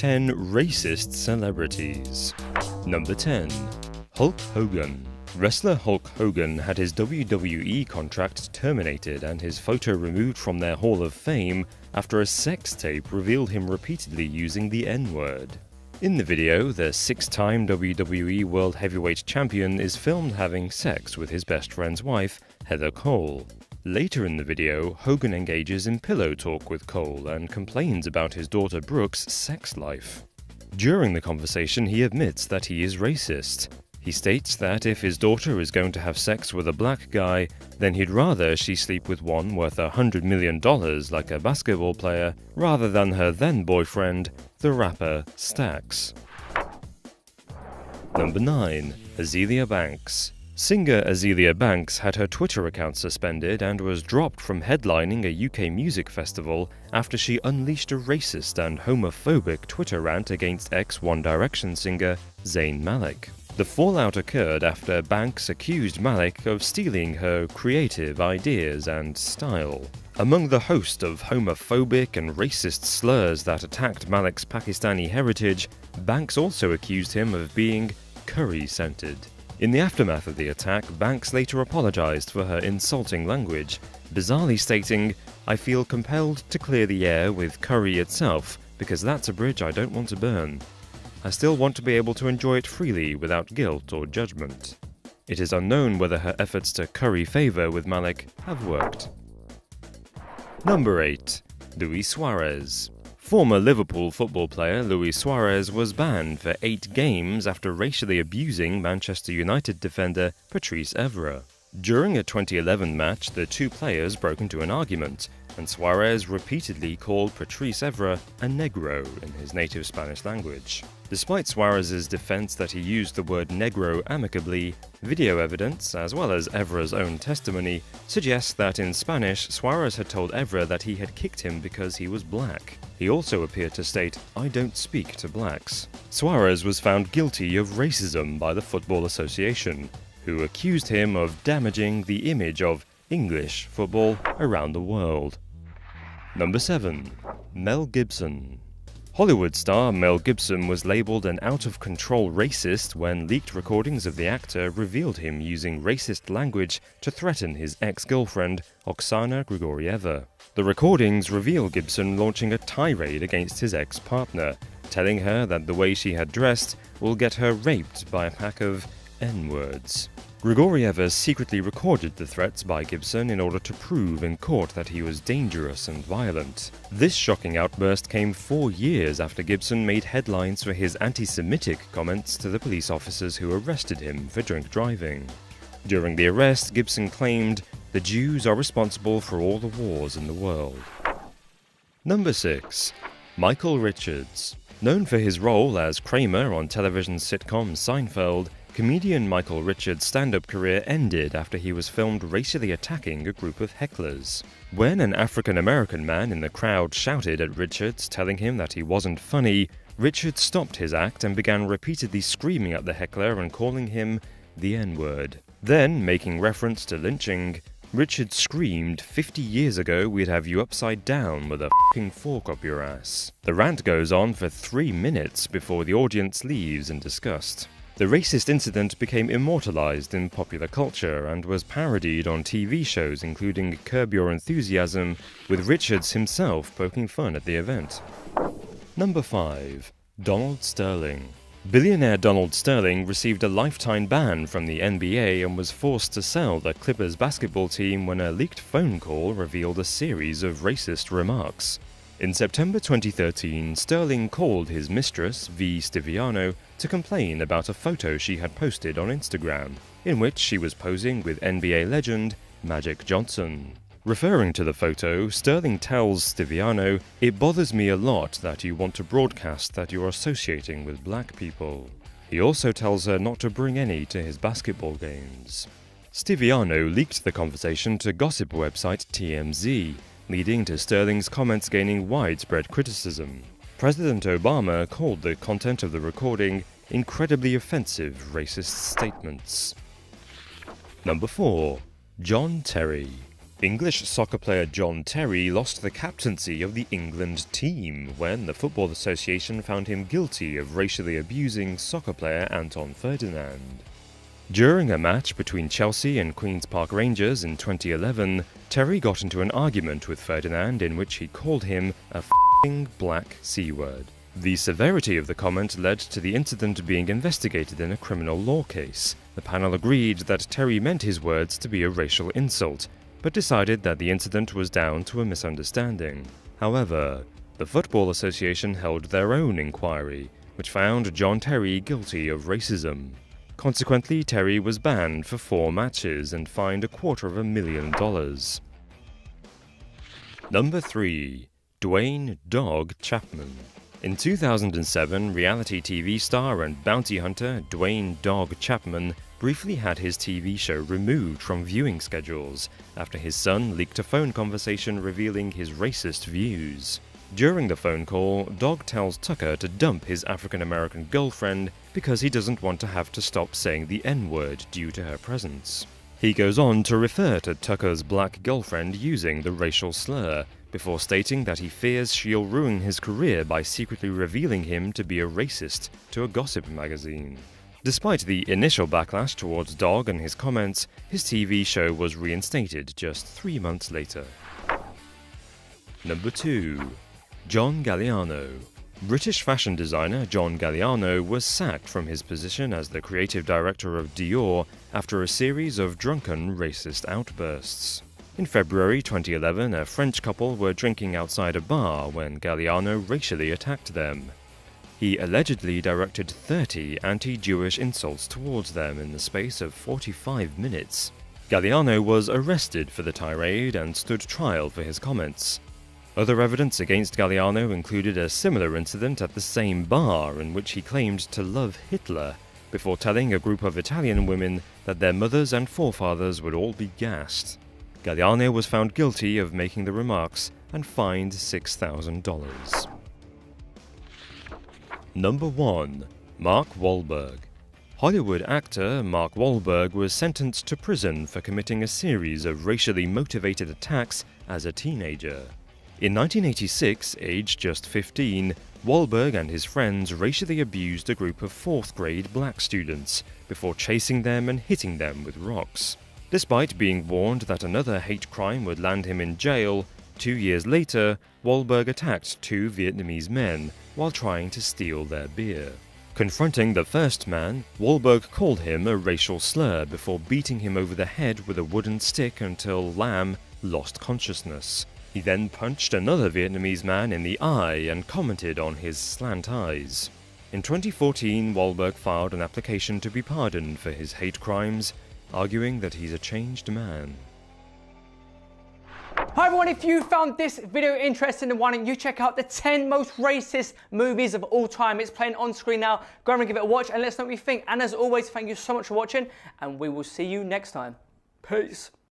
10 Racist Celebrities. Number 10. Hulk Hogan. Wrestler Hulk Hogan had his WWE contract terminated and his photo removed from their Hall of Fame after a sex tape revealed him repeatedly using the N-word. In the video, the 6-time WWE World Heavyweight Champion is filmed having sex with his best friend's wife, Heather Cole. Later in the video, Hogan engages in pillow talk with Cole and complains about his daughter Brooke's sex life. During the conversation, he admits that he is racist. He states that if his daughter is going to have sex with a black guy, then he'd rather she sleep with one worth $100 million like a basketball player, rather than her then-boyfriend, the rapper Stax. Number 9. Azealia Banks. Singer Azealia Banks had her Twitter account suspended and was dropped from headlining a UK music festival after she unleashed a racist and homophobic Twitter rant against ex-One Direction singer Zayn Malik. The fallout occurred after Banks accused Malik of stealing her creative ideas and style. Among the host of homophobic and racist slurs that attacked Malik's Pakistani heritage, Banks also accused him of being curry-scented. In the aftermath of the attack, Banks later apologized for her insulting language, bizarrely stating, "I feel compelled to clear the air with curry itself, because that's a bridge I don't want to burn. I still want to be able to enjoy it freely without guilt or judgment." It is unknown whether her efforts to curry favor with Malik have worked. Number 8. Luis Suarez. Former Liverpool football player Luis Suarez was banned for 8 games after racially abusing Manchester United defender Patrice Evra. During a 2011 match, the two players broke into an argument, and Suarez repeatedly called Patrice Evra a negro in his native Spanish language. Despite Suarez's defense that he used the word negro amicably, video evidence, as well as Evra's own testimony, suggests that in Spanish, Suarez had told Evra that he had kicked him because he was black. He also appeared to state, "I don't speak to blacks." Suarez was found guilty of racism by the Football Association, who accused him of damaging the image of English football around the world. Number 7. Mel Gibson. Hollywood star Mel Gibson was labeled an out-of-control racist when leaked recordings of the actor revealed him using racist language to threaten his ex-girlfriend, Oksana Grigorieva. The recordings reveal Gibson launching a tirade against his ex-partner, telling her that the way she had dressed will get her raped by a pack of N-words. Grigorieva secretly recorded the threats by Gibson in order to prove in court that he was dangerous and violent. This shocking outburst came 4 years after Gibson made headlines for his anti-Semitic comments to the police officers who arrested him for drink driving. During the arrest, Gibson claimed, "The Jews are responsible for all the wars in the world." Number 6. Michael Richards. Known for his role as Kramer on television sitcom Seinfeld, comedian Michael Richards' stand-up career ended after he was filmed racially attacking a group of hecklers. When an African-American man in the crowd shouted at Richards, telling him that he wasn't funny, Richards stopped his act and began repeatedly screaming at the heckler and calling him the N-word. Then, making reference to lynching, Richards screamed, "50 years ago we'd have you upside down with a f***ing fork up your ass." The rant goes on for 3 minutes before the audience leaves in disgust. The racist incident became immortalized in popular culture and was parodied on TV shows including Curb Your Enthusiasm, with Richards himself poking fun at the event. Number 5. Donald Sterling. Billionaire Donald Sterling received a lifetime ban from the NBA and was forced to sell the Clippers basketball team when a leaked phone call revealed a series of racist remarks. In September 2013, Sterling called his mistress, V. Stiviano, to complain about a photo she had posted on Instagram, in which she was posing with NBA legend Magic Johnson. Referring to the photo, Sterling tells Stiviano, "It bothers me a lot that you want to broadcast that you're associating with black people." He also tells her not to bring any to his basketball games. Stiviano leaked the conversation to gossip website TMZ, leading to Sterling's comments gaining widespread criticism. President Obama called the content of the recording incredibly offensive racist statements. Number 4. John Terry. English soccer player John Terry lost the captaincy of the England team when the Football Association found him guilty of racially abusing soccer player Anton Ferdinand. During a match between Chelsea and Queen's Park Rangers in 2011, Terry got into an argument with Ferdinand in which he called him a f***ing black C-word. The severity of the comment led to the incident being investigated in a criminal law case. The panel agreed that Terry meant his words to be a racial insult, but decided that the incident was down to a misunderstanding. However, the Football Association held their own inquiry, which found John Terry guilty of racism. Consequently, Terry was banned for 4 matches and fined $250,000. Number 3. Dwayne "Dog" Chapman. In 2007, reality TV star and bounty hunter Dwayne "Dog" Chapman briefly had his TV show removed from viewing schedules after his son leaked a phone conversation revealing his racist views. During the phone call, Dog tells Tucker to dump his African-American girlfriend because he doesn't want to have to stop saying the N-word due to her presence. He goes on to refer to Tucker's black girlfriend using the racial slur, before stating that he fears she'll ruin his career by secretly revealing him to be a racist to a gossip magazine. Despite the initial backlash towards Dog and his comments, his TV show was reinstated just 3 months later. Number 2. John Galliano. British fashion designer John Galliano was sacked from his position as the creative director of Dior after a series of drunken racist outbursts. In February 2011, a French couple were drinking outside a bar when Galliano racially attacked them. He allegedly directed 30 anti-Jewish insults towards them in the space of 45 minutes. Galliano was arrested for the tirade and stood trial for his comments. Other evidence against Galliano included a similar incident at the same bar in which he claimed to love Hitler before telling a group of Italian women that their mothers and forefathers would all be gassed. Galliano was found guilty of making the remarks and fined $6,000. Number 1. Mark Wahlberg. Hollywood actor Mark Wahlberg was sentenced to prison for committing a series of racially motivated attacks as a teenager. In 1986, aged just 15, Wahlberg and his friends racially abused a group of 4th grade black students before chasing them and hitting them with rocks. Despite being warned that another hate crime would land him in jail, 2 years later, Wahlberg attacked 2 Vietnamese men while trying to steal their beer. Confronting the first man, Wahlberg called him a racial slur before beating him over the head with a wooden stick until Lam lost consciousness. He then punched another Vietnamese man in the eye and commented on his slant eyes. In 2014, Wahlberg filed an application to be pardoned for his hate crimes, arguing that he's a changed man. Hi everyone, if you found this video interesting, then why don't you check out the 10 most racist movies of all time. It's playing on screen now. Go and give it a watch and let us know what you think. And as always, thank you so much for watching, and we will see you next time. Peace.